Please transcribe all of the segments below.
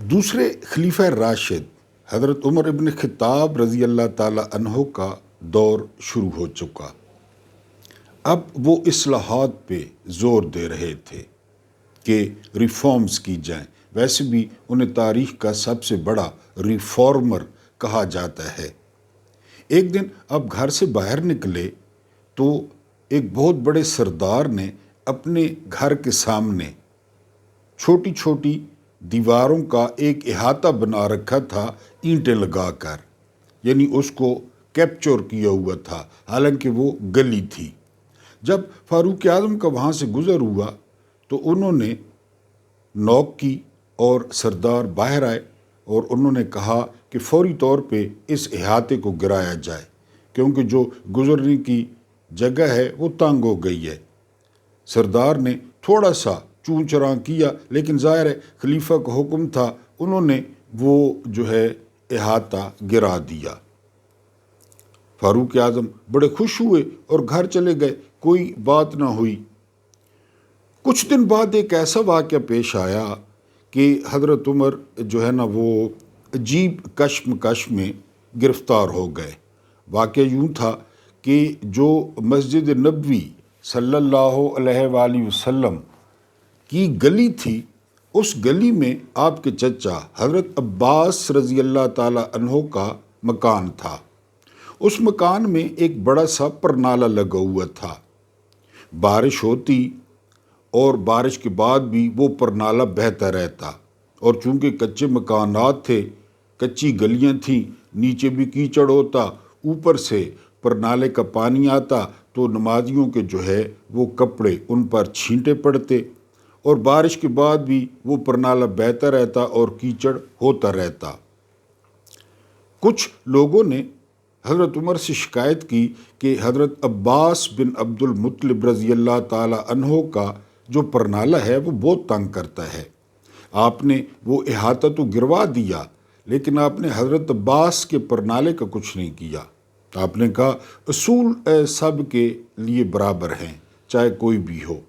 دوسرے خلیفہ راشد حضرت عمر ابن خطاب رضی اللہ تعالی عنہ کا دور شروع ہو چکا۔ اب وہ اصلاحات پہ زور دے رہے تھے کہ ریفارمز کی جائیں۔ ویسے بھی انہیں تاریخ کا سب سے بڑا ریفارمر کہا جاتا ہے۔ ایک دن اب گھر سے باہر نکلے تو ایک بہت بڑے سردار نے اپنے گھر کے سامنے چھوٹی چھوٹی دیواروں کا ایک احاطہ بنا رکھا تھا اینٹیں لگا کر، یعنی اس کو کیپچر کیا ہوا تھا، حالانکہ وہ گلی تھی۔ جب فاروق اعظم کا وہاں سے گزر ہوا تو انہوں نے نوک کی اور سردار باہر آئے اور انہوں نے کہا کہ فوری طور پہ اس احاطے کو گرایا جائے، کیونکہ جو گزرنے کی جگہ ہے وہ تنگ ہو گئی ہے۔ سردار نے تھوڑا سا چون چراں کیا، لیکن ظاہر ہے خلیفہ کا حکم تھا، انہوں نے وہ احاطہ گرا دیا۔ فاروق اعظم بڑے خوش ہوئے اور گھر چلے گئے، کوئی بات نہ ہوئی۔ کچھ دن بعد ایک ایسا واقعہ پیش آیا کہ حضرت عمر وہ عجیب کشمکش میں گرفتار ہو گئے۔ واقعہ یوں تھا کہ جو مسجد نبوی صلی اللہ علیہ وآلہ وسلم کی گلی تھی، اس گلی میں آپ کے چچا حضرت عباس رضی اللہ تعالی عنہ کا مکان تھا۔ اس مکان میں ایک بڑا سا پرنالہ لگا ہوا تھا۔ بارش ہوتی اور بارش کے بعد بھی وہ پرنالہ بہتا رہتا، اور چونکہ کچے مکانات تھے، کچی گلیاں تھیں، نیچے بھی کیچڑ ہوتا، اوپر سے پرنالے کا پانی آتا تو نمازیوں کے وہ کپڑے ان پر چھینٹے پڑتے، اور بارش کے بعد بھی وہ پرنالہ بہتا رہتا اور کیچڑ ہوتا رہتا۔ کچھ لوگوں نے حضرت عمر سے شکایت کی کہ حضرت عباس بن عبد المطلب رضی اللہ تعالی عنہ کا جو پرنالہ ہے وہ بہت تنگ کرتا ہے۔ آپ نے وہ احاطہ تو گروا دیا، لیکن آپ نے حضرت عباس کے پرنالے کا کچھ نہیں کیا۔ آپ نے کہا اصول سب کے لیے برابر ہیں، چاہے کوئی بھی ہو۔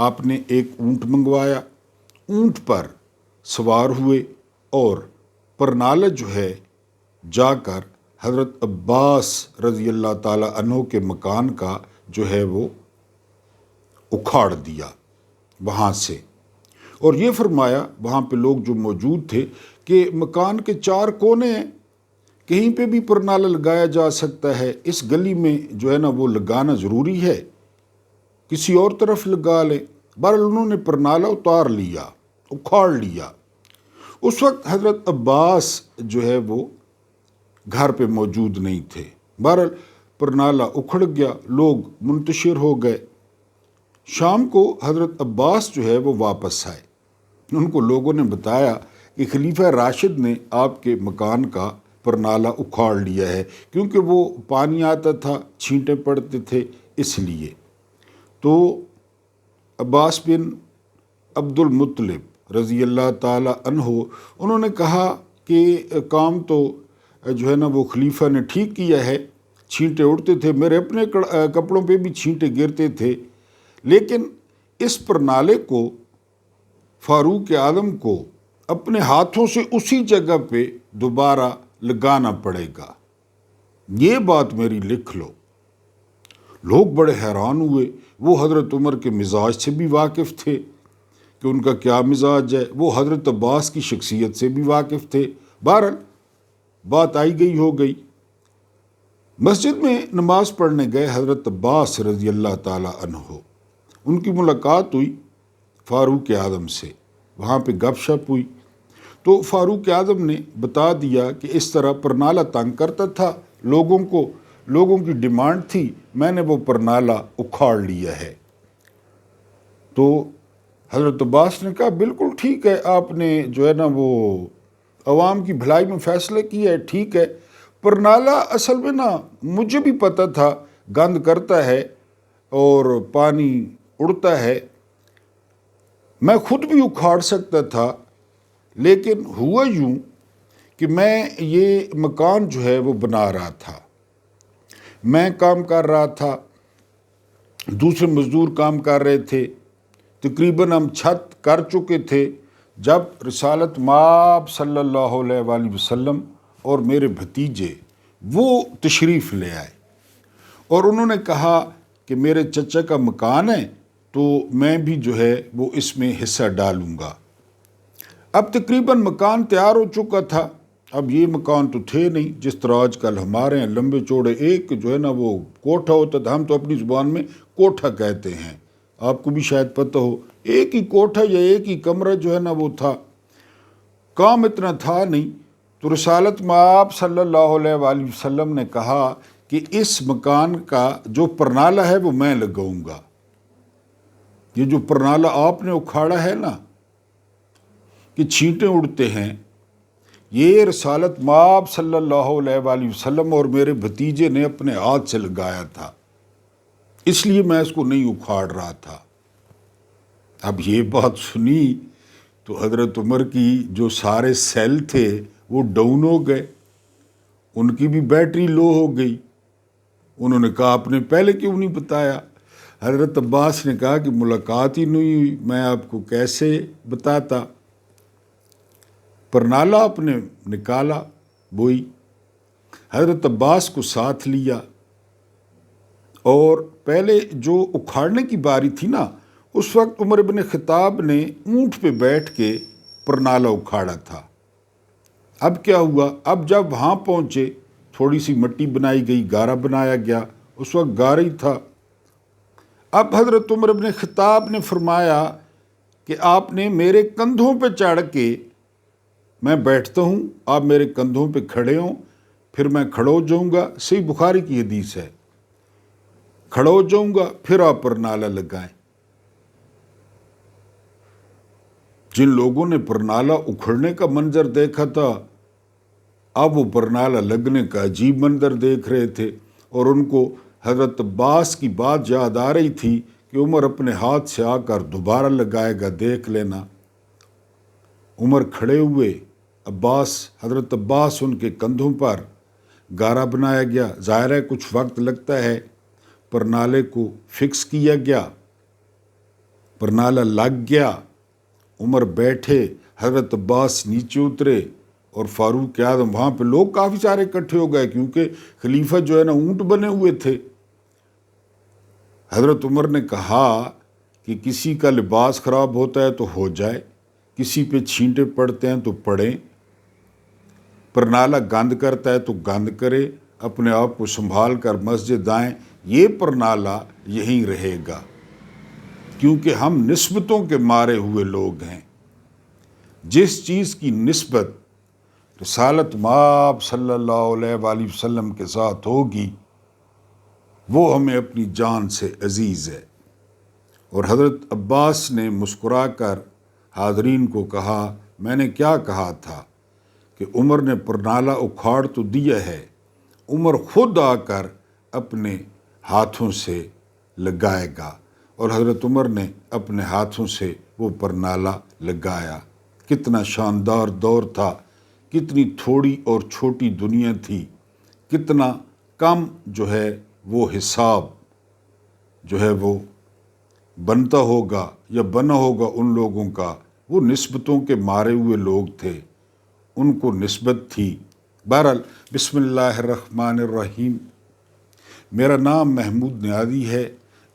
آپ نے ایک اونٹ منگوایا، اونٹ پر سوار ہوئے اور پرنالہ جا کر حضرت عباس رضی اللہ تعالی عنہ کے مکان کا وہ اکھاڑ دیا وہاں سے، اور یہ فرمایا وہاں پہ لوگ جو موجود تھے کہ مکان کے 4 کونے ہیں، کہیں پہ بھی پرنالہ لگایا جا سکتا ہے، اس گلی میں وہ لگانا ضروری ہے، کسی اور طرف لگا لیں۔ بہرحال انہوں نے پرنالہ اتار لیا، اکھاڑ لیا۔ اس وقت حضرت عباس وہ گھر پہ موجود نہیں تھے۔ بہرحال پرنالہ اکھڑ گیا، لوگ منتشر ہو گئے۔ شام کو حضرت عباس وہ واپس آئے۔ ان کو لوگوں نے بتایا کہ خلیفہ راشد نے آپ کے مکان کا پرنالہ اکھاڑ لیا ہے، کیونکہ وہ پانی آتا تھا، چھینٹیں پڑتے تھے، اس لیے۔ تو عباس بن عبد المطلب رضی اللہ تعالی عنہ انہوں نے کہا کہ کام تو وہ خلیفہ نے ٹھیک کیا ہے، چھینٹے اڑتے تھے، میرے اپنے کپڑوں پہ بھی چھینٹے گرتے تھے، لیکن اس پرنالے کو فاروق اعظم کو اپنے ہاتھوں سے اسی جگہ پہ دوبارہ لگانا پڑے گا، یہ بات میری لکھ لو۔ لوگ بڑے حیران ہوئے، وہ حضرت عمر کے مزاج سے بھی واقف تھے کہ ان کا کیا مزاج ہے، وہ حضرت عباس کی شخصیت سے بھی واقف تھے۔ بہرحال بات آئی گئی ہو گئی۔ مسجد میں نماز پڑھنے گئے حضرت عباس رضی اللہ تعالی عنہ، ان کی ملاقات ہوئی فاروق اعظم سے، وہاں پہ گپ شپ ہوئی تو فاروق اعظم نے بتا دیا کہ اس طرح پرنالہ تنگ کرتا تھا، لوگوں کی ڈیمانڈ تھی، میں نے وہ پرنالہ اکھاڑ لیا ہے۔ تو حضرت عباس نے کہا بالکل ٹھیک ہے، آپ نے وہ عوام کی بھلائی میں فیصلہ کیا ہے، ٹھیک ہے۔ پرنالہ اصل میں مجھے بھی پتہ تھا گند کرتا ہے اور پانی اڑتا ہے، میں خود بھی اکھاڑ سکتا تھا، لیکن ہوا یوں کہ میں یہ مکان وہ بنا رہا تھا، میں کام کر رہا تھا، دوسرے مزدور کام کر رہے تھے، تقریباً ہم چھت کر چکے تھے، جب رسالت مآب صلی اللہ علیہ وآلہ وسلم اور میرے بھتیجے وہ تشریف لے آئے اور انہوں نے کہا کہ میرے چچا کا مکان ہے تو میں بھی جو ہے وہ اس میں حصہ ڈالوں گا۔ اب تقریباً مکان تیار ہو چکا تھا۔ اب یہ مکان تو تھے نہیں جس طرح آج کل ہمارے ہیں لمبے چوڑے، ایک جو ہے نا وہ کوٹھا ہوتا تھا، ہم تو اپنی زبان میں کوٹھا کہتے ہیں، آپ کو بھی شاید پتہ ہو، ایک ہی کوٹھا یا ایک ہی کمرہ جو ہے نا وہ تھا، کام اتنا تھا نہیں۔ تو رسالت مآب صلی اللہ علیہ وآلہ وسلم نے کہا کہ اس مکان کا جو پرنالہ ہے وہ میں لگاؤں گا۔ یہ جو پرنالہ آپ نے اکھاڑا ہے نا کہ چھینٹیں اڑتے ہیں، یہ رسالت مآب صلی اللہ علیہ وآلہ وسلم اور میرے بھتیجے نے اپنے ہاتھ سے لگایا تھا، اس لیے میں اس کو نہیں اکھاڑ رہا تھا۔ اب یہ بات سنی تو حضرت عمر کی جو سارے سیل تھے وہ ڈاؤن ہو گئے، ان کی بھی بیٹری لو ہو گئی۔ انہوں نے کہا آپ نے پہلے کیوں نہیں بتایا؟ حضرت عباس نے کہا کہ ملاقات ہی نہیں ہوئی، میں آپ کو کیسے بتاتا۔ پرنالہ آپ نے نکالا، وہی حضرت عباس کو ساتھ لیا، اور پہلے جو اکھاڑنے کی باری تھی نا اس وقت عمر ابن خطاب نے اونٹ پہ بیٹھ کے پرنالہ اکھاڑا تھا۔ اب کیا ہوا؟ اب جب وہاں پہنچے تھوڑی سی مٹی بنائی گئی، گارا بنایا گیا، اس وقت گارا ہی تھا۔ اب حضرت عمر ابن خطاب نے فرمایا کہ آپ نے میرے کندھوں پہ چڑھ کے، میں بیٹھتا ہوں آپ میرے کندھوں پہ کھڑے ہوں، پھر میں کھڑا ہو جاؤں گا، صحیح بخاری کی حدیث ہے، کھڑا ہو جاؤں گا پھر آپ پرنالہ لگائیں۔ جن لوگوں نے پرنالہ اکھڑنے کا منظر دیکھا تھا اب وہ پرنالہ لگنے کا عجیب منظر دیکھ رہے تھے، اور ان کو حضرت عباس کی بات یاد آ رہی تھی کہ عمر اپنے ہاتھ سے آ کر دوبارہ لگائے گا، دیکھ لینا۔ عمر کھڑے ہوئے، حضرت عباس ان کے کندھوں پر، گارا بنایا گیا، ظاہر ہے کچھ وقت لگتا ہے، پرنالے کو فکس کیا گیا، پرنالہ لگ گیا، عمر بیٹھے، حضرت عباس نیچے اترے، اور فاروق اعظم وہاں پہ لوگ کافی سارے اکٹھے ہو گئے کیونکہ خلیفہ جو ہے نا اونٹ بنے ہوئے تھے۔ حضرت عمر نے کہا کہ کسی کا لباس خراب ہوتا ہے تو ہو جائے، کسی پہ چھینٹے پڑتے ہیں تو پڑیں، پرنالہ گند کرتا ہے تو گند کرے، اپنے آپ کو سنبھال کر مسجد آئیں، یہ پرنالہ یہیں رہے گا، کیونکہ ہم نسبتوں کے مارے ہوئے لوگ ہیں۔ جس چیز کی نسبت رسالت مآب صلی اللہ علیہ وآلہ وسلم کے ساتھ ہوگی وہ ہمیں اپنی جان سے عزیز ہے۔ اور حضرت عباس نے مسکرا کر حاضرین کو کہا، میں نے کیا کہا تھا کہ عمر نے پرنالہ اکھاڑ تو دیا ہے، عمر خود آ کر اپنے ہاتھوں سے لگائے گا، اور حضرت عمر نے اپنے ہاتھوں سے وہ پرنالہ لگایا۔ کتنا شاندار دور تھا، کتنی تھوڑی اور چھوٹی دنیا تھی، کتنا کم جو ہے وہ حساب جو ہے وہ بنتا ہوگا یا بنا ہوگا ان لوگوں کا، وہ نسبتوں کے مارے ہوئے لوگ تھے، ان کو نسبت تھی۔ بہرحال بسم اللہ الرحمن الرحیم، میرا نام محمود نیازی ہے۔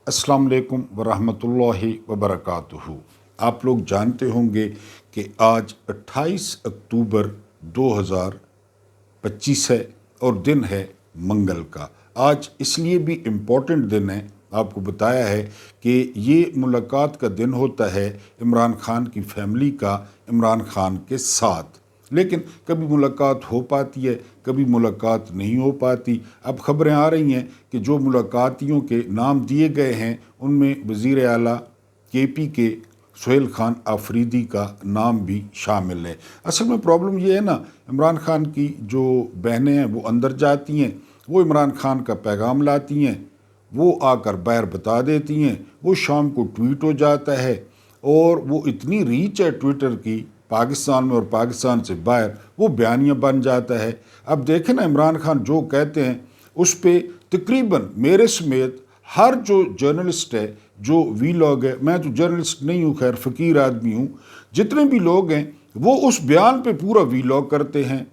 السلام علیکم ورحمۃ اللہ وبرکاتہ۔ آپ لوگ جانتے ہوں گے کہ آج 28 اکتوبر 2025 ہے اور دن ہے منگل کا۔ آج اس لیے بھی امپورٹنٹ دن ہے، آپ کو بتایا ہے کہ یہ ملاقات کا دن ہوتا ہے عمران خان کی فیملی کا عمران خان کے ساتھ، لیکن کبھی ملاقات ہو پاتی ہے، کبھی ملاقات نہیں ہو پاتی۔ اب خبریں آ رہی ہیں کہ جو ملاقاتیوں کے نام دیے گئے ہیں ان میں وزیر اعلیٰ KP کے سہیل خان آفریدی کا نام بھی شامل ہے۔ اصل میں پرابلم یہ ہے نا، عمران خان کی جو بہنیں ہیں وہ اندر جاتی ہیں، وہ عمران خان کا پیغام لاتی ہیں، وہ آ کر باہر بتا دیتی ہیں، وہ شام کو ٹویٹ ہو جاتا ہے، اور وہ اتنی ریچ ہے ٹویٹر کی پاکستان میں اور پاکستان سے باہر، وہ بیانیہ بن جاتا ہے۔ اب دیکھیں نا عمران خان جو کہتے ہیں اس پہ تقریباً میرے سمیت ہر جو جرنلسٹ ہے جو ویلاگ ہے، میں تو جرنلسٹ نہیں ہوں، خیر فقیر آدمی ہوں، جتنے بھی لوگ ہیں وہ اس بیان پہ پورا ویلاگ کرتے ہیں۔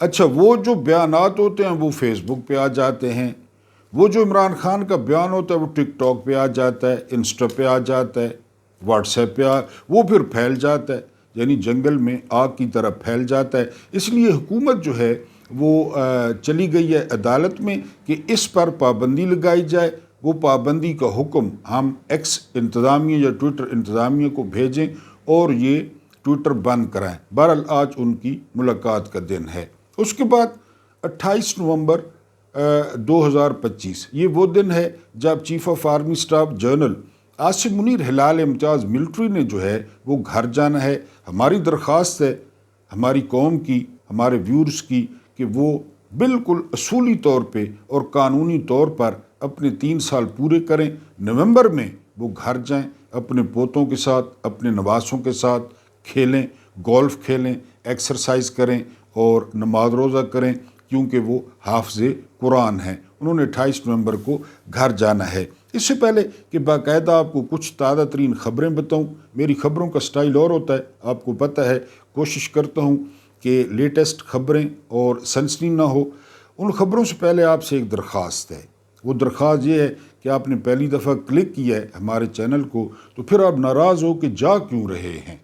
اچھا، وہ جو بیانات ہوتے ہیں وہ فیس بک پہ آ جاتے ہیں، وہ جو عمران خان کا بیان ہوتا ہے وہ ٹک ٹاک پہ آ جاتا ہے، انسٹا پہ آ جاتا ہے، واٹس ایپ پہ وہ پھر پھیل جاتا ہے، یعنی جنگل میں آگ کی طرح پھیل جاتا ہے۔ اس لیے حکومت جو ہے وہ چلی گئی ہے عدالت میں کہ اس پر پابندی لگائی جائے۔ وہ پابندی کا حکم ہم ایکس انتظامیہ یا ٹویٹر انتظامیہ کو بھیجیں اور یہ ٹویٹر بند کرائیں۔ بہرحال آج ان کی ملاقات کا دن ہے۔ اس کے بعد 28 نومبر 2025 یہ وہ دن ہے جب chief of army staff general Asim Munir Hilal Imtiaz military نے جو ہے وہ گھر جانا ہے۔ ہماری درخواست ہے ہماری قوم کی، ہمارے ویورز کی، کہ وہ بالکل اصولی طور پہ اور قانونی طور پر اپنے 3 سال پورے کریں۔ نومبر میں وہ گھر جائیں، اپنے پوتوں کے ساتھ، اپنے نواسوں کے ساتھ کھیلیں، گولف کھیلیں، ایکسرسائز کریں اور نماز روزہ کریں، کیونکہ وہ حافظ قرآن ہیں۔ انہوں نے 28 نومبر کو گھر جانا ہے۔ اس سے پہلے کہ باقاعدہ آپ کو کچھ تازہ ترین خبریں بتاؤں، میری خبروں کا سٹائل اور ہوتا ہے، آپ کو پتہ ہے، کوشش کرتا ہوں کہ لیٹسٹ خبریں اور سنسنی نہ ہو۔ ان خبروں سے پہلے آپ سے ایک درخواست ہے۔ وہ درخواست یہ ہے کہ آپ نے پہلی دفعہ کلک کیا ہے ہمارے چینل کو تو پھر آپ ناراض ہو کہ جا کیوں رہے ہیں،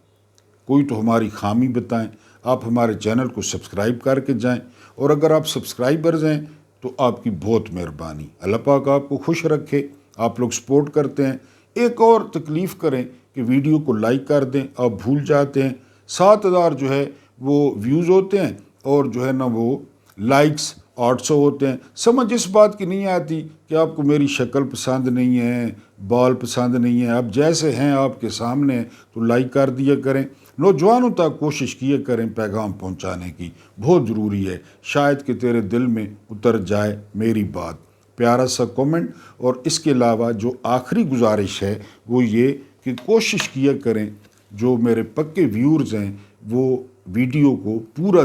کوئی تو ہماری خامی بتائیں۔ آپ ہمارے چینل کو سبسکرائب کر کے جائیں، اور اگر آپ سبسکرائبرز ہیں تو آپ کی بہت مہربانی، اللہ پاک آپ کو خوش رکھے۔ آپ لوگ سپورٹ کرتے ہیں۔ ایک اور تکلیف کریں کہ ویڈیو کو لائک کر دیں، آپ بھول جاتے ہیں۔ 7,000 جو ہے وہ ویوز ہوتے ہیں اور جو ہے نا وہ لائکس 800 ہوتے ہیں۔ سمجھ اس بات کی نہیں آتی کہ آپ کو میری شکل پسند نہیں ہے، بال پسند نہیں ہے، آپ جیسے ہیں آپ کے سامنے تو لائک کر دیا کریں۔ نوجوانوں تک کوشش کیا کریں پیغام پہنچانے کی، بہت ضروری ہے، شاید کہ تیرے دل میں اتر جائے میری بات۔ پیارا سا کومنٹ، اور اس کے علاوہ جو آخری گزارش ہے وہ یہ کہ کوشش کیا کریں جو میرے پکے ویورز ہیں وہ ویڈیو کو پورا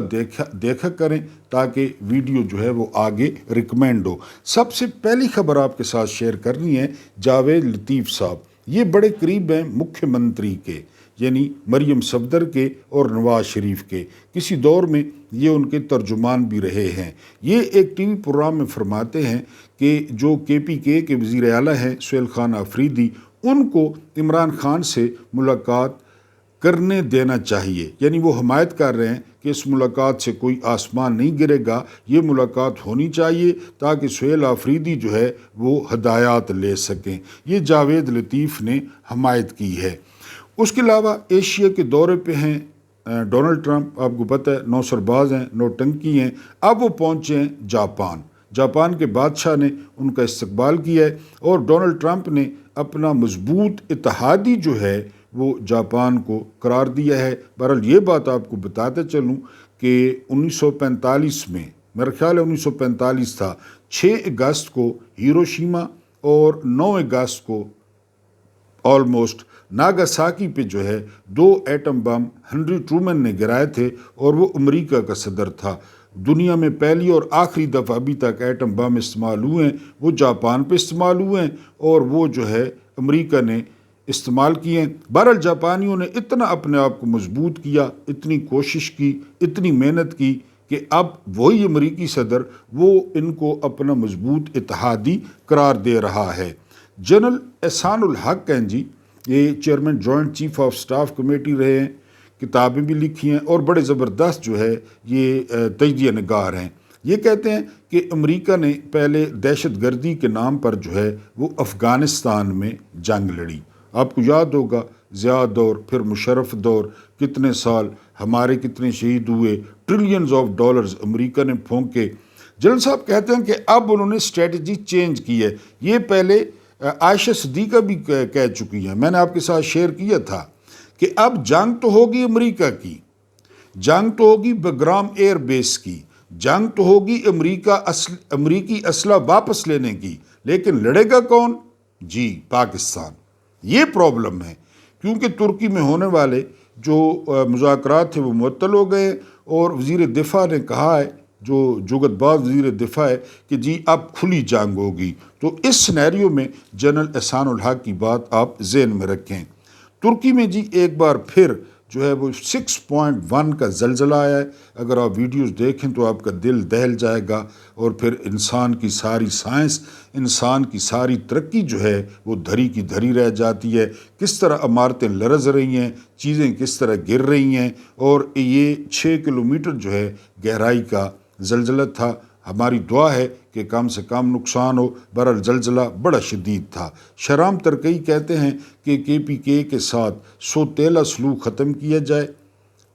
دیکھا کریں تاکہ ویڈیو جو ہے وہ آگے ریکمینڈ ہو۔ سب سے پہلی خبر آپ کے ساتھ شیئر کرنی ہے جاوید لطیف صاحب، یہ بڑے قریب ہیں مکھیہ منتری کے، یعنی مریم صفدر کے اور نواز شریف کے، کسی دور میں یہ ان کے ترجمان بھی رہے ہیں۔ یہ ایک ٹی وی پروگرام میں فرماتے ہیں کہ جو KPK کے وزیر اعلیٰ ہیں سہیل خان آفریدی، ان کو عمران خان سے ملاقات کرنے دینا چاہیے، یعنی وہ حمایت کر رہے ہیں کہ اس ملاقات سے کوئی آسمان نہیں گرے گا، یہ ملاقات ہونی چاہیے تاکہ سہیل آفریدی جو ہے وہ ہدایات لے سکیں۔ یہ جاوید لطیف نے حمایت کی ہے۔ اس کے علاوہ ایشیا کے دورے پہ ہیں ڈونلڈ ٹرمپ، آپ کو پتہ ہے نوسرباز ہیں، نوٹنکی ہیں۔ اب وہ پہنچے ہیں جاپان کے بادشاہ نے ان کا استقبال کیا ہے، اور ڈونلڈ ٹرمپ نے اپنا مضبوط اتحادی جو ہے وہ جاپان کو قرار دیا ہے۔ بہرحال یہ بات آپ کو بتاتے چلوں کہ 1945 میں، میرا خیال ہے 1945 تھا، 6 اگست کو ہیروشیما اور 9 اگست کو آلموسٹ ناگاساکی پہ جو ہے 2 ایٹم بم ہنری ٹرومن نے گرائے تھے، اور وہ امریکہ کا صدر تھا۔ دنیا میں پہلی اور آخری دفعہ ابھی تک ایٹم بم استعمال ہوئے ہیں وہ جاپان پہ استعمال ہوئے ہیں، اور وہ جو ہے امریکہ نے استعمال کیے ہیں۔ بہرحال جاپانیوں نے اتنا اپنے آپ کو مضبوط کیا، اتنی کوشش کی، اتنی محنت کی کہ اب وہی امریکی صدر وہ ان کو اپنا مضبوط اتحادی قرار دے رہا ہے۔ جنرل احسان الحق ہیں جی، یہ chairman joint chief of staff committee رہے ہیں، کتابیں بھی لکھی ہیں، اور بڑے زبردست جو ہے یہ تجزیہ نگار ہیں۔ یہ کہتے ہیں کہ امریکہ نے پہلے دہشت گردی کے نام پر جو ہے وہ افغانستان میں جنگ لڑی۔ آپ کو یاد ہوگا ضیاء دور، پھر مشرف دور، کتنے سال، ہمارے کتنے شہید ہوئے، ٹریلینز آف ڈالرز امریکہ نے پھونکے۔ جنرل صاحب کہتے ہیں کہ اب انہوں نے اسٹریٹجی چینج کی ہے۔ یہ پہلے عائشہ صدیقہ بھی کہہ چکی ہیں، میں نے آپ کے ساتھ شیئر کیا تھا کہ اب جنگ تو ہوگی امریکہ کی، جنگ تو ہوگی بگرام ایئر بیس کی، جنگ تو ہوگی امریکی اسلحہ واپس لینے کی، لیکن لڑے گا کون؟ جی پاکستان۔ یہ پرابلم ہے، کیونکہ ترکی میں ہونے والے جو مذاکرات تھے وہ معطل ہو گئے، اور وزیر دفاع نے کہا ہے جو جگت وزیر دفاع ہے کہ جی اب کھلی جنگ ہوگی۔ تو اس سینیریو میں جنرل احسان الحق کی بات آپ ذہن میں رکھیں۔ ترکی میں جی ایک بار پھر جو ہے وہ 6.1 کا زلزلہ آیا ہے۔ اگر آپ ویڈیوز دیکھیں تو آپ کا دل دہل جائے گا، اور پھر انسان کی ساری سائنس، انسان کی ساری ترقی جو ہے وہ دھری کی دھری رہ جاتی ہے۔ کس طرح عمارتیں لرز رہی ہیں، چیزیں کس طرح گر رہی ہیں، اور یہ 6 کلومیٹر جو ہے گہرائی کا زلزلہ تھا۔ ہماری دعا ہے کہ کم سے کم نقصان ہو، بہرحال زلزلہ بڑا شدید تھا۔ شہرام ترکئی کہتے ہیں کہ KPK کے ساتھ سوتیلا سلوک ختم کیا جائے۔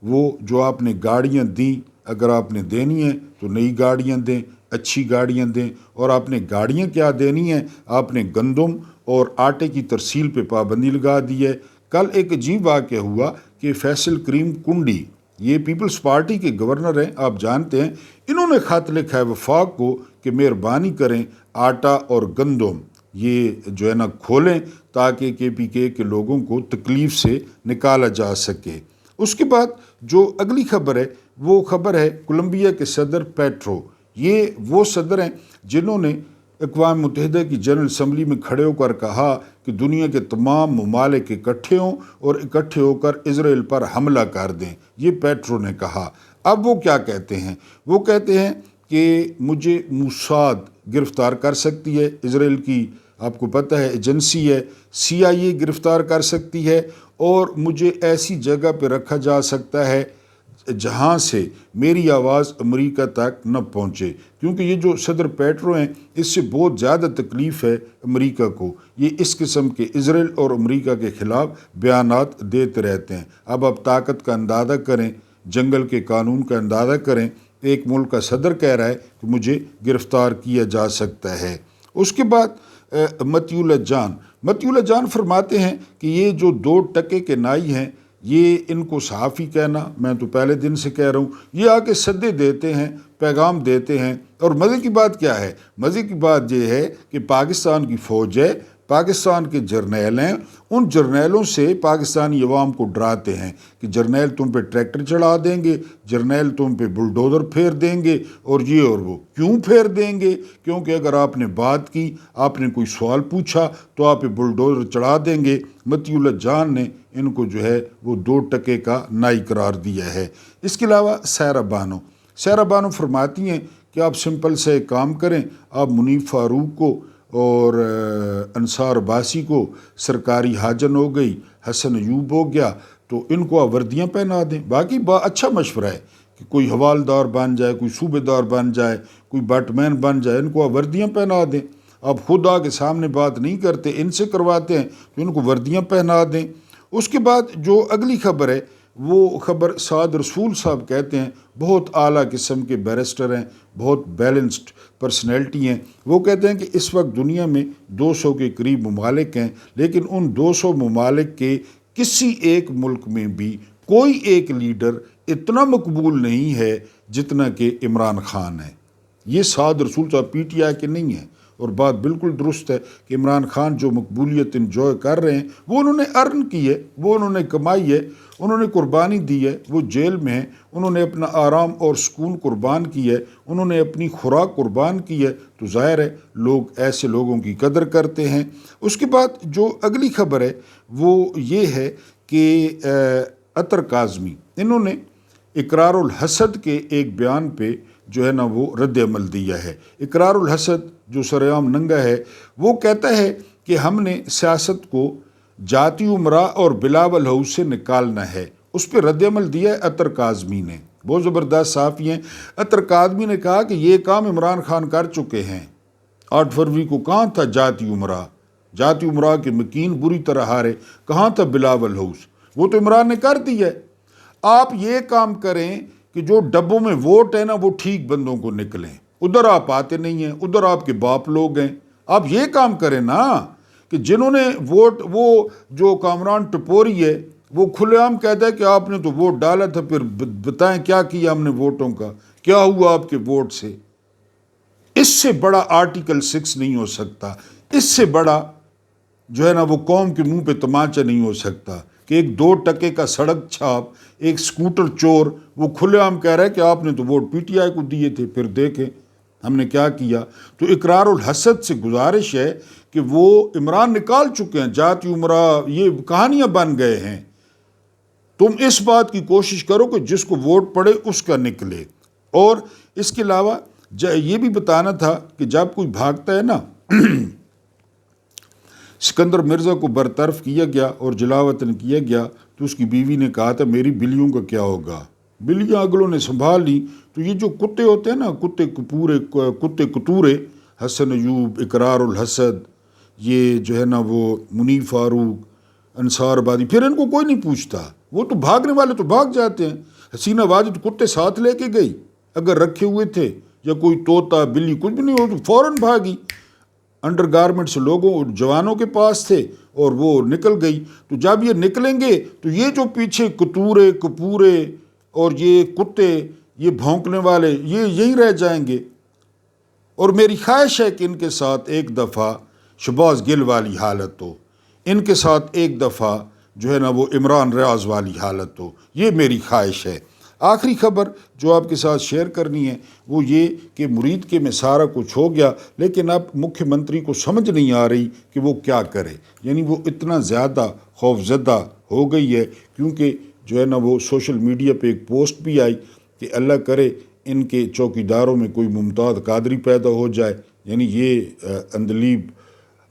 وہ جو آپ نے گاڑیاں دیں، اگر آپ نے دینی ہیں تو نئی گاڑیاں دیں، اچھی گاڑیاں دیں۔ اور آپ نے گاڑیاں کیا دینی ہیں، آپ نے گندم اور آٹے کی ترسیل پہ پابندی لگا دی ہے۔ کل ایک عجیب واقعہ ہوا کہ فیصل کریم کنڈی، یہ پیپلز پارٹی کے گورنر ہیں، آپ جانتے ہیں، انہوں نے خط لکھا ہے وفاق کو کہ مہربانی کریں آٹا اور گندم یہ جو ہے نا کھولیں تاکہ KPK کے لوگوں کو تکلیف سے نکالا جا سکے۔ اس کے بعد جو اگلی خبر ہے وہ خبر ہے کولمبیا کے صدر پیٹرو۔ یہ وہ صدر ہیں جنہوں نے اقوام متحدہ کی جنرل اسمبلی میں کھڑے ہو کر کہا کہ دنیا کے تمام ممالک اکٹھے ہوں اور اکٹھے ہو کر اسرائیل پر حملہ کر دیں، یہ پیٹرو نے کہا۔ اب وہ کیا کہتے ہیں؟ وہ کہتے ہیں کہ مجھے موساد گرفتار کر سکتی ہے، اسرائیل کی آپ کو پتہ ہے ایجنسی ہے، CIA گرفتار کر سکتی ہے، اور مجھے ایسی جگہ پہ رکھا جا سکتا ہے جہاں سے میری آواز امریکہ تک نہ پہنچے، کیونکہ یہ جو صدر پیٹرو ہیں اس سے بہت زیادہ تکلیف ہے امریکہ کو۔ یہ اس قسم کے اسرائیل اور امریکہ کے خلاف بیانات دیتے رہتے ہیں۔ اب آپ طاقت کا اندازہ کریں، جنگل کے قانون کا اندازہ کریں، ایک ملک کا صدر کہہ رہا ہے کہ مجھے گرفتار کیا جا سکتا ہے۔ اس کے بعد مطیع اللہ جان فرماتے ہیں کہ یہ جو 2 ٹکے کے نائی ہیں، یہ ان کو صحافی کہنا، میں تو پہلے دن سے کہہ رہا ہوں، یہ آ کے سدے دیتے ہیں، پیغام دیتے ہیں۔ اور مزے کی بات کیا ہے؟ مزے کی بات یہ ہے کہ پاکستان کی فوج ہے، پاکستان کے جرنیل ہیں، ان جرنیلوں سے پاکستانی عوام کو ڈراتے ہیں کہ جرنیل تم پہ ٹریکٹر چڑھا دیں گے، جرنیل تم پہ بلڈوزر پھیر دیں گے، اور یہ اور وہ۔ کیوں پھیر دیں گے؟ کیونکہ اگر آپ نے بات کی، آپ نے کوئی سوال پوچھا تو آپ پہ بلڈوزر چڑھا دیں گے۔ مطیع اللہ جان نے ان کو جو ہے وہ 2 ٹکے کا نائی قرار دیا ہے۔ اس کے علاوہ سائرہ بانو فرماتی ہیں کہ آپ سمپل سے ایک کام کریں، آپ منیف فاروق کو اور انصار عباسی کو سرکاری حاجن ہو گئی، حسن ایوب ہو گیا، تو ان کو آپ وردیاں پہنا دیں۔ باقی اچھا مشورہ ہے کہ کوئی حوالدار بن جائے، کوئی صوبے دار بن جائے، کوئی بٹ مین بن جائے، ان کو آپ وردیاں پہنا دیں۔ آپ خود کے سامنے بات نہیں کرتے، ان سے کرواتے ہیں، تو ان کو وردیاں پہنا دیں۔ اس کے بعد جو اگلی خبر ہے وہ خبر سعد رسول صاحب کہتے ہیں، بہت اعلیٰ قسم کے بیرسٹر ہیں، بہت بیلنسڈ پرسنالٹی ہیں۔ وہ کہتے ہیں کہ اس وقت دنیا میں 200 کے قریب ممالک ہیں، لیکن ان 200 ممالک کے کسی ایک ملک میں بھی کوئی ایک لیڈر اتنا مقبول نہیں ہے جتنا کہ عمران خان ہے۔ یہ سعد رسول صاحب PTI کے نہیں ہیں، اور بات بالکل درست ہے کہ عمران خان جو مقبولیت انجوائے کر رہے ہیں وہ انہوں نے ارن کی ہے، وہ انہوں نے کمائی ہے، انہوں نے قربانی دی ہے۔ وہ جیل میں ہیں، انہوں نے اپنا آرام اور سکون قربان کی ہے، انہوں نے اپنی خوراک قربان کی ہے، تو ظاہر ہے لوگ ایسے لوگوں کی قدر کرتے ہیں۔ اس کے بعد جو اگلی خبر ہے وہ یہ ہے کہ عطر کاظمی، انہوں نے اقرار الحسد کے ایک بیان پہ جو ہے نا وہ رد عمل دیا ہے۔ اقرار الحسد جو سرعام ننگا ہے، وہ کہتا ہے کہ ہم نے سیاست کو جاتی امراء اور بلاول ہاؤس سے نکالنا ہے۔ اس پہ رد عمل دیا ہے عطر کاظمی نے، بہت زبردست صحافی ہیں۔ عطر کاظمی نے کہا کہ یہ کام عمران خان کر چکے ہیں۔ 8 فروری کو کہاں تھا جاتی امراء کے مکین بری طرح ہارے، کہاں تھا بلاول ہاؤس؟ وہ تو عمران نے کر دی ہے۔ آپ یہ کام کریں کہ جو ڈبوں میں ووٹ ہے نا وہ ٹھیک بندوں کو نکلیں، ادھر آپ آتے نہیں ہیں، ادھر آپ کے باپ لوگ ہیں۔ آپ یہ کام کریں نا کہ جنہوں نے ووٹ، وہ جو کامران ٹپوری ہے وہ کھلے عام کہتا ہے کہ آپ نے تو ووٹ ڈالا تھا، پھر بتائیں کیا کیا ہم نے ووٹوں کا، کیا ہوا آپ کے ووٹ سے۔ اس سے بڑا آرٹیکل 6 نہیں ہو سکتا، اس سے بڑا جو ہے نا وہ قوم کے منہ پہ تمانچہ نہیں ہو سکتا کہ ایک 2 ٹکے کا سڑک چھاپ، ایک سکوٹر چور، وہ کھلے عام کہہ رہا ہے کہ آپ نے تو ووٹ پی ٹی آئی کو دیے تھے، پھر دیکھیں ہم نے کیا کیا۔ تو اقرار الحسد سے گزارش ہے کہ وہ عمران نکال چکے ہیں، جاتی عمرہ یہ کہانیاں بن گئے ہیں۔ تم اس بات کی کوشش کرو کہ جس کو ووٹ پڑے اس کا نکلے۔ اور اس کے علاوہ یہ بھی بتانا تھا کہ جب کوئی بھاگتا ہے نا، سکندر مرزا کو برطرف کیا گیا اور جلاوطن کیا گیا تو اس کی بیوی نے کہا تھا میری بلیوں کا کیا ہوگا، بلیاں اگلوں نے سنبھال لی۔ تو یہ جو کتے ہوتے ہیں نا، کتے کتورے، حسن ایوب، اقرار الحسد، یہ جو ہے نا وہ منیف فاروق، انصار آبادی، پھر ان کو کوئی نہیں پوچھتا، وہ تو بھاگنے والے تو بھاگ جاتے ہیں۔ حسینہ واجد کتے ساتھ لے کے گئی، اگر رکھے ہوئے تھے یا کوئی طوطا بلی کچھ بھی نہیں ہو تو فوراً بھاگی۔ انڈر گارمنٹس لوگوں جوانوں کے پاس تھے اور وہ نکل گئی۔ تو جب یہ نکلیں گے تو یہ جو پیچھے کتورے کپورے اور یہ کتے، یہ بھونکنے والے، یہ یہیں رہ جائیں گے۔ اور میری خواہش ہے کہ ان کے ساتھ ایک دفعہ شہباز گل والی حالت ہو، ان کے ساتھ ایک دفعہ جو ہے نا وہ عمران ریاض والی حالت ہو، یہ میری خواہش ہے۔ آخری خبر جو آپ کے ساتھ شیئر کرنی ہے وہ یہ کہ مرید کے میں سارا کچھ ہو گیا، لیکن اب مکھیہ منتری کو سمجھ نہیں آ رہی کہ وہ کیا کرے۔ یعنی وہ اتنا زیادہ خوف زدہ ہو گئی ہے، کیونکہ جو ہے نا وہ سوشل میڈیا پہ ایک پوسٹ بھی آئی کہ اللہ کرے ان کے چوکیداروں میں کوئی ممتاز قادری پیدا ہو جائے۔ یعنی یہ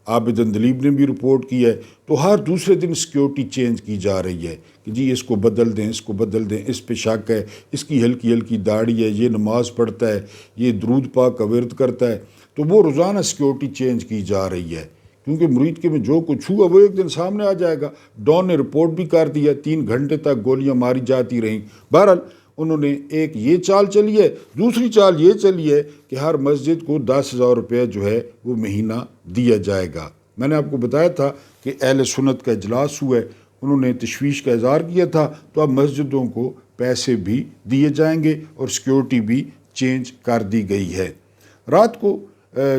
عابد اندلیب نے بھی رپورٹ کی ہے۔ تو ہر دوسرے دن سیکیورٹی چینج کی جا رہی ہے کہ جی اس کو بدل دیں، اس کو بدل دیں، اس پہ شک ہے، اس کی ہلکی ہلکی داڑھی ہے، یہ نماز پڑھتا ہے، یہ درود پاک کا ورد کرتا ہے۔ تو وہ روزانہ سیکیورٹی چینج کی جا رہی ہے، کیونکہ مرید کے میں جو کچھ ہوا وہ ایک دن سامنے آ جائے گا۔ ڈان نے رپورٹ بھی کر دی ہے، 3 گھنٹے تک گولیاں ماری جاتی رہیں۔ بہرحال انہوں نے ایک یہ چال چلی ہے، دوسری چال یہ چلی ہے کہ ہر مسجد کو 10,000 روپے جو ہے وہ مہینہ دیا جائے گا۔ میں نے آپ کو بتایا تھا کہ اہل سنت کا اجلاس ہوا ہے، انہوں نے تشویش کا اظہار کیا تھا، تو اب مسجدوں کو پیسے بھی دیے جائیں گے اور سیکیورٹی بھی چینج کر دی گئی ہے۔ رات کو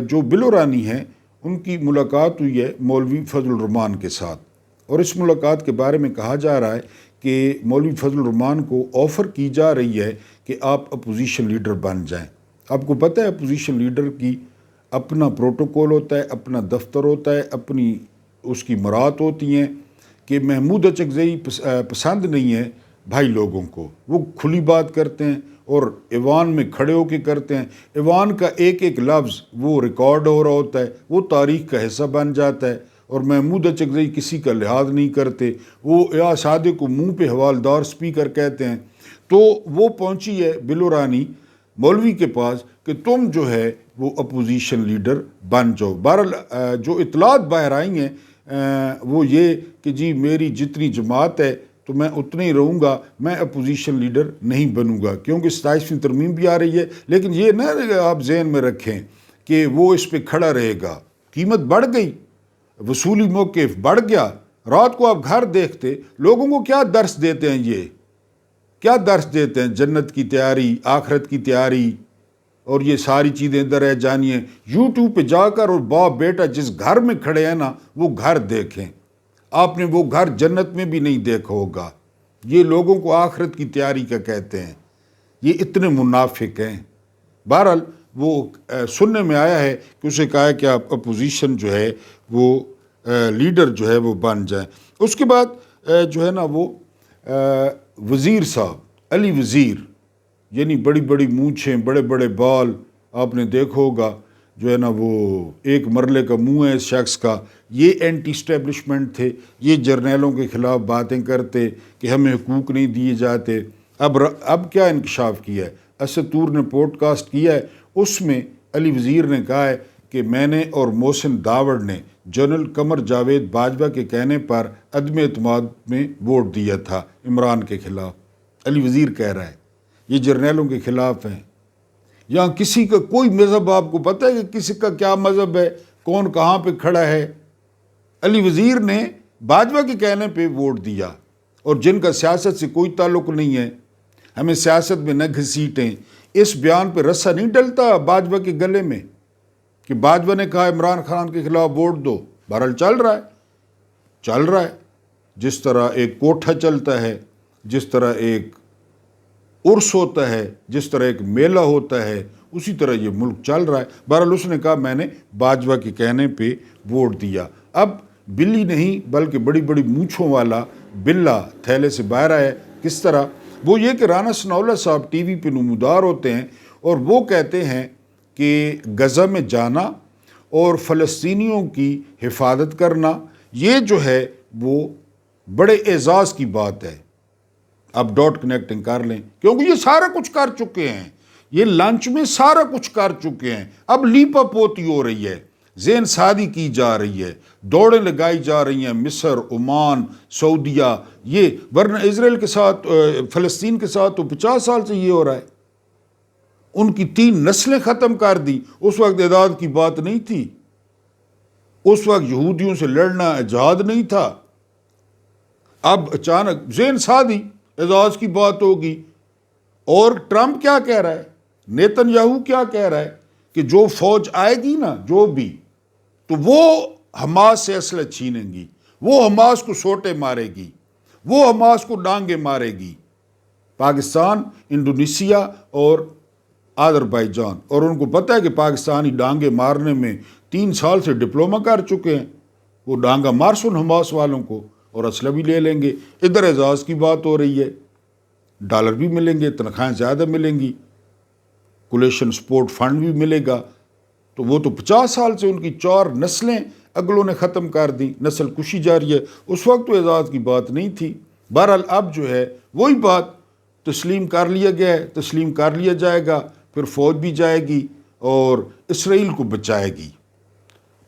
جو بلو رانی ہیں ان کی ملاقات ہوئی ہے مولوی فضل الرحمان کے ساتھ، اور اس ملاقات کے بارے میں کہا جا رہا ہے کہ مولوی فضل الرحمان کو آفر کی جا رہی ہے کہ آپ اپوزیشن لیڈر بن جائیں۔ آپ کو پتہ ہے اپوزیشن لیڈر کی اپنا پروٹوکول ہوتا ہے، اپنا دفتر ہوتا ہے، اپنی اس کی مراد ہوتی ہیں کہ محمود اچکزئی پسند نہیں ہے بھائی لوگوں کو، وہ کھلی بات کرتے ہیں اور ایوان میں کھڑے ہو کے کرتے ہیں۔ ایوان کا ایک ایک لفظ وہ ریکارڈ ہو رہا ہوتا ہے، وہ تاریخ کا حصہ بن جاتا ہے، اور محمود اچکزئی کسی کا لحاظ نہیں کرتے، وہ یا سادے کو منہ پہ حوالدار سپیکر کہتے ہیں۔ تو وہ پہنچی ہے بلو رانی مولوی کے پاس کہ تم جو ہے وہ اپوزیشن لیڈر بن جاؤ۔ بہرحال جو اطلاعات باہر آئی ہیں وہ یہ کہ جی میری جتنی جماعت ہے تو میں اتنے ہی رہوں گا، میں اپوزیشن لیڈر نہیں بنوں گا، کیونکہ 27ویں ترمیم بھی آ رہی ہے۔ لیکن یہ نہ آپ ذہن میں رکھیں کہ وہ اس پہ کھڑا رہے گا، قیمت بڑھ گئی، وصولی موقف بڑھ گیا۔ رات کو آپ گھر دیکھتے، لوگوں کو کیا درس دیتے ہیں، یہ کیا درس دیتے ہیں؟ جنت کی تیاری، آخرت کی تیاری، اور یہ ساری چیزیں ادھر رہ جانی ہیں۔ یوٹیوب پہ جا کر اور باپ بیٹا جس گھر میں کھڑے ہیں نا وہ گھر دیکھیں، آپ نے وہ گھر جنت میں بھی نہیں دیکھا ہوگا۔ یہ لوگوں کو آخرت کی تیاری کا کہتے ہیں، یہ اتنے منافق ہیں۔ بہرحال وہ سننے میں آیا ہے کہ اسے کہا ہے کہ آپ اپوزیشن جو ہے وہ لیڈر جو ہے وہ بن جائیں۔ اس کے بعد جو ہے نا وہ وزیر صاحب علی وزیر، یعنی بڑی بڑی مونچھیں، بڑے بڑے بال، آپ نے دیکھا ہوگا، جو ہے نا وہ ایک مرلے کا منہ ہے اس شخص کا۔ یہ اینٹی اسٹیبلشمنٹ تھے، یہ جرنیلوں کے خلاف باتیں کرتے کہ ہمیں حقوق نہیں دیے جاتے۔ اب کیا انکشاف کیا ہے؟ اسد طور نے پوڈ کاسٹ کیا ہے، اس میں علی وزیر نے کہا ہے کہ میں نے اور محسن داوڑ نے جنرل قمر جاوید باجوہ کے کہنے پر عدم اعتماد میں ووٹ دیا تھا عمران کے خلاف۔ علی وزیر کہہ رہا ہے یہ جرنیلوں کے خلاف ہیں۔ یہاں کسی کا کوئی مذہب، آپ کو پتہ ہے کہ کسی کا کیا مذہب ہے، کون کہاں پہ کھڑا ہے؟ علی وزیر نے باجوہ کے کہنے پہ ووٹ دیا، اور جن کا سیاست سے کوئی تعلق نہیں ہے۔ ہمیں سیاست میں نہ گھسیٹیں، اس بیان پہ رسا نہیں ڈلتا باجوہ کے گلے میں کہ باجوہ نے کہا عمران خان کے خلاف ووٹ دو۔ بہرحال چل رہا ہے۔ جس طرح ایک کوٹھا چلتا ہے، جس طرح ایک عرس ہوتا ہے، جس طرح ایک میلہ ہوتا ہے، اسی طرح یہ ملک چل رہا ہے۔ بہرحال اس نے کہا میں نے باجوہ کے کہنے پہ ووٹ دیا۔ اب بلی نہیں بلکہ بڑی بڑی مونچھوں والا بلا تھیلے سے باہر آیا۔ کس طرح؟ وہ یہ کہ رانا ثناءاللہ صاحب ٹی وی پہ نمودار ہوتے ہیں اور وہ کہتے ہیں کہ غزہ میں جانا اور فلسطینیوں کی حفاظت کرنا یہ جو ہے وہ بڑے اعزاز کی بات ہے۔ اب ڈاٹ کنیکٹنگ کر لیں، کیونکہ یہ سارا کچھ کر چکے ہیں، یہ لنچ میں سارا کچھ کر چکے ہیں۔ اب لیپا پوتی ہو رہی ہے، ذہن سازی کی جا رہی ہے، دوڑیں لگائی جا رہی ہیں مصر، عمان، سعودیہ، یہ ورنہ اسرائیل کے ساتھ فلسطین کے ساتھ تو 50 سال سے یہ ہو رہا ہے۔ ان کی 3 نسلیں ختم کر دی۔ اس وقت اعداد کی بات نہیں تھی، اس وقت یہودیوں سے لڑنا جہاد نہیں تھا۔ اب اچانک ذہن سازی اعزاز کی بات ہوگی۔ اور ٹرمپ کیا کہہ رہا ہے، نیتن یاہو کیا کہہ رہا ہے کہ جو فوج آئے گی نا، جو بھی، تو وہ حماس سے اسلحہ چھینیں گی، وہ حماس کو سوٹے مارے گی، وہ حماس کو ڈانگے مارے گی۔ پاکستان، انڈونیشیا اور آذربائیجان، اور ان کو پتہ ہے کہ پاکستانی ڈانگے مارنے میں 3 سال سے ڈپلومہ کر چکے ہیں، وہ ڈانگا مار سن حماس والوں کو اور اسلحہ بھی لے لیں گے۔ ادھر اعزاز کی بات ہو رہی ہے، ڈالر بھی ملیں گے، تنخواہیں زیادہ ملیں گی، کولیشن سپورٹ فنڈ بھی ملے گا۔ تو وہ تو 50 سال سے ان کی 4 نسلیں اگلوں نے ختم کر دی، نسل کشی جاری ہے۔ اس وقت تو اعزاز کی بات نہیں تھی۔ بہرحال اب جو ہے وہی بات تسلیم کر لیا گیا ہے، تسلیم کر لیا جائے گا، پھر فوج بھی جائے گی اور اسرائیل کو بچائے گی،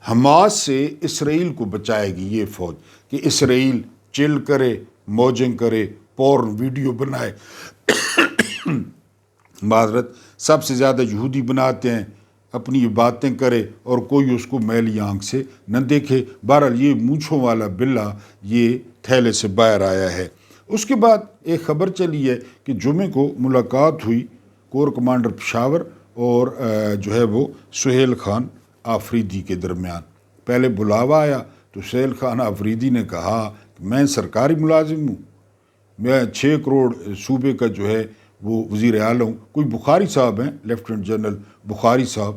حماس سے اسرائیل کو بچائے گی یہ فوج، کہ اسرائیل چل کرے، موجنگ کرے، پورن ویڈیو بنائے۔ معذرت، سب سے زیادہ یہودی بناتے ہیں، اپنی یہ باتیں کرے اور کوئی اس کو میلی آنکھ سے نہ دیکھے۔ بہرحال یہ مونچھوں والا بلا یہ تھیلے سے باہر آیا ہے۔ اس کے بعد ایک خبر چلی ہے کہ جمعے کو ملاقات ہوئی کور کمانڈر پشاور اور جو ہے وہ سہیل خان آفریدی کے درمیان۔ پہلے بلاوا آیا تو سہیل خان آفریدی نے کہا کہ میں سرکاری ملازم ہوں، میں 6 کروڑ صوبے کا جو ہے وہ وزیر اعلیٰ ہوں۔ کوئی بخاری صاحب ہیں، لیفٹیننٹ جنرل بخاری صاحب،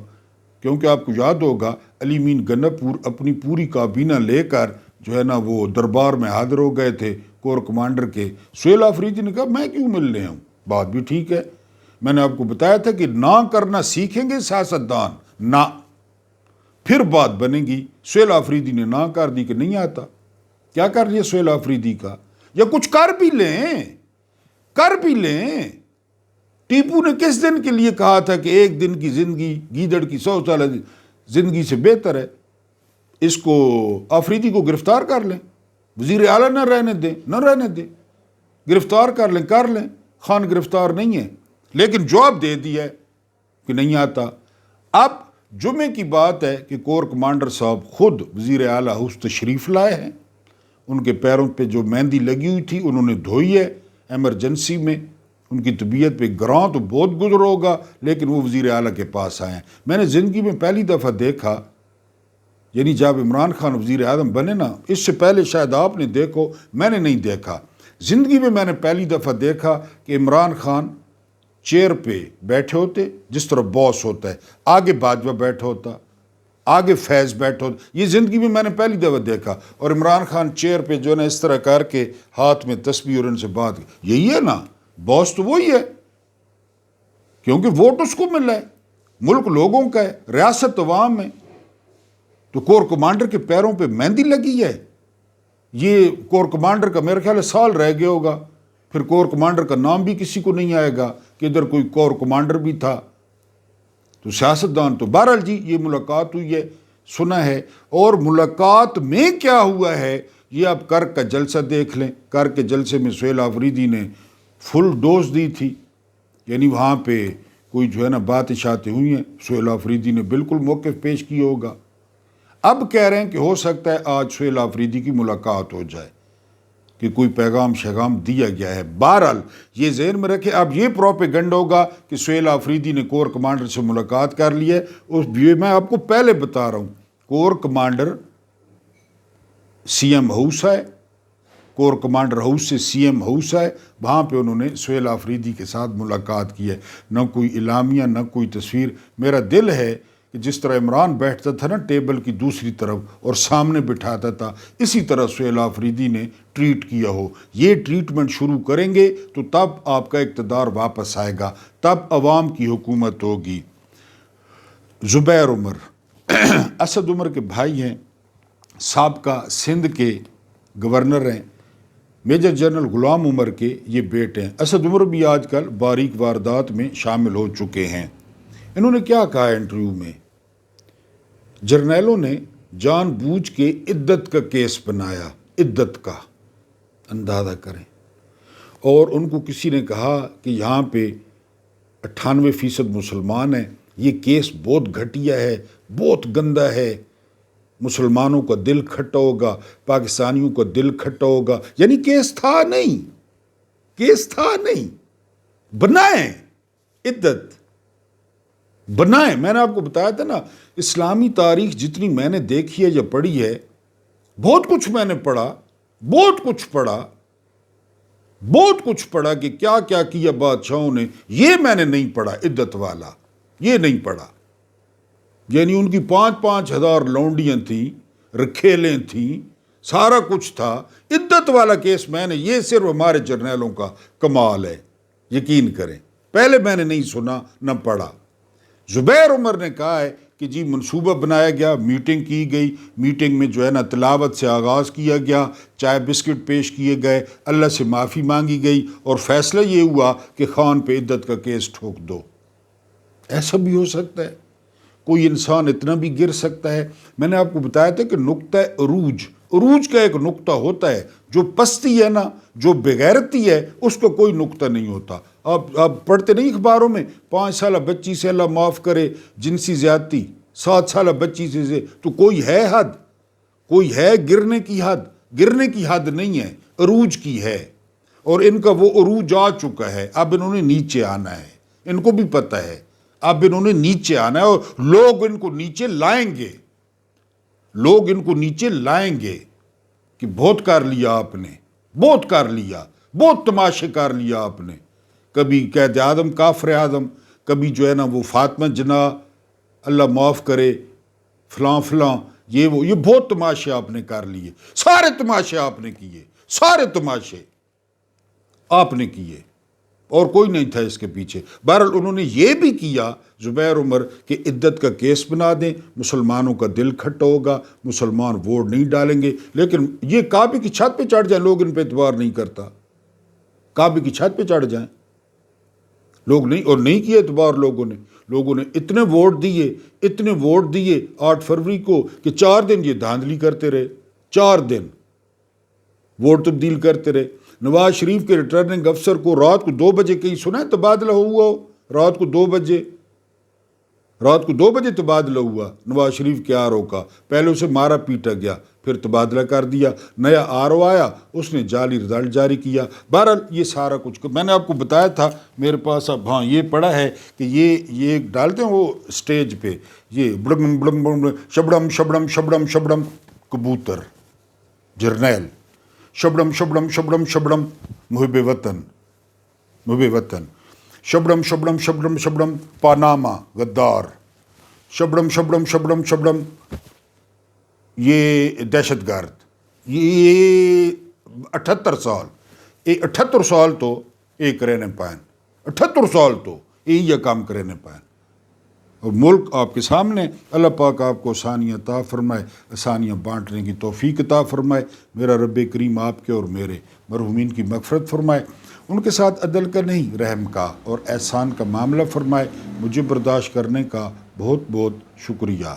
کیونکہ آپ کو یاد ہوگا علی مین گناپور اپنی پوری کابینہ لے کر جو ہے نا وہ دربار میں حاضر ہو گئے تھے کور کمانڈر کے۔ سہیل آفریدی نے کہا میں کیوں ملنے ہوں، بات بھی ٹھیک ہے۔ میں نے آپ کو بتایا تھا کہ نہ کرنا سیکھیں گے سیاستدان، نہ پھر بات بنے گی۔ سہیل آفریدی نے نہ کر دی کہ نہیں آتا۔ کیا کر لیا سہیل آفریدی کا؟ یا کچھ کر بھی لیں، کر بھی لیں۔ ٹیپو نے کس دن کے لیے کہا تھا کہ 1 دن کی زندگی گیدڑ کی 100 سالہ زندگی سے بہتر ہے؟ اس کو آفریدی کو گرفتار کر لیں، وزیر اعلیٰ نہ رہنے دیں، نہ رہنے دیں، گرفتار کر لیں، کر لیں۔ خان گرفتار نہیں ہے لیکن جواب دے دیا ہے کہ نہیں آتا۔ اب جمعے کی بات ہے کہ کور کمانڈر صاحب خود وزیر اعلیٰ ہاؤس تشریف لائے ہیں۔ ان کے پیروں پہ جو مہندی لگی ہوئی تھی انہوں نے دھوئی ہے ایمرجنسی میں۔ ان کی طبیعت پہ گراں تو بہت گزر ہوگا لیکن وہ وزیر اعلیٰ کے پاس آئے ہیں۔ میں نے زندگی میں پہلی دفعہ دیکھا، یعنی جب عمران خان وزیر اعظم بنے نا، اس سے پہلے شاید آپ نے دیکھو، میں نے نہیں دیکھا، زندگی میں میں نے پہلی دفعہ دیکھا کہ عمران خان چیئر پہ بیٹھے ہوتے جس طرح باس ہوتا ہے، آگے باجوہ بیٹھا ہوتا، آگے فیض بیٹھا ہوتا۔ یہ زندگی میں میں نے پہلی دفعہ دیکھا۔ اور عمران خان چیئر پہ جو ہے نا اس طرح کر کے ہاتھ میں تسبیح اور ان سے بات، یہی ہے نا، باس تو وہی ہے، کیونکہ ووٹ اس کو ملا ہے، ملک لوگوں کا ہے، ریاست عوام ہے۔ تو کور کمانڈر کے پیروں پہ مہندی لگی ہے۔ یہ کور کمانڈر کا میرا خیال ہے سال رہ گیا ہوگا، پھر کور کمانڈر کا نام بھی کسی کو نہیں آئے گا کہ ادھر کوئی کور کمانڈر بھی تھا۔ تو سیاستدان تو بہرحال جی یہ ملاقات ہوئی ہے، سنا ہے، اور ملاقات میں کیا ہوا ہے یہ آپ کرک کا جلسہ دیکھ لیں۔ کرک کے جلسے میں سہیل آفریدی نے فل ڈوز دی تھی، یعنی وہاں پہ کوئی جو ہے نا باتیں شاتیں ہوئی ہیں، سہیل آفریدی نے بالکل موقف پیش کیا ہوگا۔ اب کہہ رہے ہیں کہ ہو سکتا ہے آج سہیل آفریدی کی ملاقات ہو جائے، کہ کوئی پیغام شیغام دیا گیا ہے۔ بہرحال یہ ذہن میں رکھے، اب یہ پروپیگنڈا ہوگا کہ سہیل آفریدی نے کور کمانڈر سے ملاقات کر لی ہے۔ اس میں آپ کو پہلے بتا رہا ہوں، کور کمانڈر سی ایم ہاؤس ہے، کور کمانڈر ہاؤس سے CM ہاؤس ہے، وہاں پہ انہوں نے سہیل آفریدی کے ساتھ ملاقات کی ہے۔ نہ کوئی اعلامیہ، نہ کوئی تصویر۔ میرا دل ہے کہ جس طرح عمران بیٹھتا تھا نا ٹیبل کی دوسری طرف اور سامنے بٹھاتا تھا، اسی طرح سہیل آفریدی نے ٹریٹ کیا ہو۔ یہ ٹریٹمنٹ شروع کریں گے تو تب آپ کا اقتدار واپس آئے گا، تب عوام کی حکومت ہوگی۔ زبیر عمر اسد عمر کے بھائی ہیں، سابقہ سندھ کے گورنر ہیں، میجر جنرل غلام عمر کے یہ بیٹے ہیں۔ اسد عمر بھی آج کل باریک واردات میں شامل ہو چکے ہیں۔ انہوں نے کیا کہا انٹرویو میں؟ جرنیلوں نے جان بوجھ کے عدت کا کیس بنایا، عدت کا، اندازہ کریں۔ اور ان کو کسی نے کہا کہ یہاں پہ 98% مسلمان ہیں، یہ کیس بہت گھٹیا ہے، بہت گندا ہے، مسلمانوں کا دل کھٹا ہوگا، پاکستانیوں کا دل کھٹا ہوگا۔ یعنی کیس تھا نہیں، کیس تھا نہیں، بنائیں عدت، بنائیں۔ میں نے آپ کو بتایا تھا نا، اسلامی تاریخ جتنی میں نے دیکھی ہے یا پڑھی ہے، بہت کچھ میں نے پڑھا، بہت کچھ پڑھا، بہت کچھ پڑھا کہ کیا کیا کیا بادشاہوں نے۔ یہ میں نے نہیں پڑھا، عدت والا یہ نہیں پڑھا۔ یعنی ان کی 5-5 ہزار لونڈیاں تھیں، رکھیلیں تھیں، سارا کچھ تھا۔ عدت والا کیس میں نے، یہ صرف ہمارے جرنیلوں کا کمال ہے، یقین کریں، پہلے میں نے نہیں سنا نہ پڑھا۔ زبیر عمر نے کہا ہے کہ جی منصوبہ بنایا گیا، میٹنگ کی گئی، میٹنگ میں جو ہے نا تلاوت سے آغاز کیا گیا، چائے بسکٹ پیش کیے گئے، اللہ سے معافی مانگی گئی، اور فیصلہ یہ ہوا کہ خان پہ عدت کا کیس ٹھوک دو۔ ایسا بھی ہو سکتا ہے، کوئی انسان اتنا بھی گر سکتا ہے۔ میں نے آپ کو بتایا تھا کہ نقطہ عروج، عروج کا ایک نقطہ ہوتا ہے، جو پستی ہے نا، جو بغیرتی ہے، اس کا کوئی نقطہ نہیں ہوتا۔ آپ پڑھتے نہیں اخباروں میں 5 سالہ بچی سے اللہ معاف کرے جنسی زیادتی، 7 سالہ بچی سے، تو کوئی ہے حد، کوئی ہے گرنے کی حد؟ گرنے کی حد نہیں ہے، عروج کی ہے، اور ان کا وہ عروج آ چکا ہے۔ اب انہوں نے نیچے آنا ہے، ان کو بھی پتہ ہے، اب انہوں نے نیچے آنا ہے، اور لوگ ان کو نیچے لائیں گے، لوگ ان کو نیچے لائیں گے کہ بہت کر لیا آپ نے، بہت کر لیا، بہت تماشے کر لیا آپ نے۔ کبھی قید اعظم کافر اعظم، کبھی جو ہے نا وہ فاطمہ جناح اللہ معاف کرے، فلاں فلاں، یہ وہ، یہ بہت تماشے آپ نے کر لیے، سارے تماشے آپ نے کیے، سارے تماشے آپ نے کیے، اور کوئی نہیں تھا اس کے پیچھے۔ بہرحال انہوں نے یہ بھی کیا زبیر عمر کہ عدت کا کیس بنا دیں، مسلمانوں کا دل کھٹا ہوگا، مسلمان ووٹ نہیں ڈالیں گے۔ لیکن یہ کعبے کی چھت پہ چڑھ جائیں، لوگ ان پہ اعتبار نہیں کرتا، کعبے کی چھت پہ چڑھ جائیں لوگ، نہیں، اور نہیں کیا اعتبار لوگوں نے اتنے ووٹ دیے، اتنے ووٹ دیے 8 فروری کو کہ 4 دن یہ دھاندلی کرتے رہے، 4 دن ووٹ تبدیل کرتے رہے۔ نواز شریف کے ریٹرننگ افسر کو رات کو 2 بجے، کہیں سنا ہے تبادلہ ہوا ہو؟ رات کو 2 بجے تبادلہ ہوا نواز شریف کے RO کا، پہلے اسے مارا پیٹا گیا، پھر تبادلہ کر دیا، نیا RO آیا، اس نے جعلی رزلٹ جاری کیا۔ بہرحال یہ سارا کچھ میں نے آپ کو بتایا تھا، میرے پاس اب ہاں یہ پڑا ہے کہ یہ ڈالتے ہیں وہ سٹیج پہ، یہ بڑم بڑم بڑم شبڑم شبڑم شبڑم شبڑم کبوتر جرنیل، شبڑم شبڑم شبڑم شبڑم محب وطن، محب وطن، شبڑم شبڑم شبڑم شبڑم پاناما غدار، شبڑم شبڑم شبڑم شبڑم یہ دہشت گرد۔ یہ 78 سال، 78 سال تو ایک رہنے پائیں، 78 سال تو یہ کام کرنے پائیں، اور ملک آپ کے سامنے۔ اللہ پاک آپ کو آسانیاں عطا فرمائے، آسانیاں بانٹنے کی توفیق عطا فرمائے۔ میرا رب کریم آپ کے اور میرے مرحومین کی مغفرت فرمائے، ان کے ساتھ عدل کا نہیں رحم کا اور احسان کا معاملہ فرمائے۔ مجھے برداشت کرنے کا بہت بہت شکریہ۔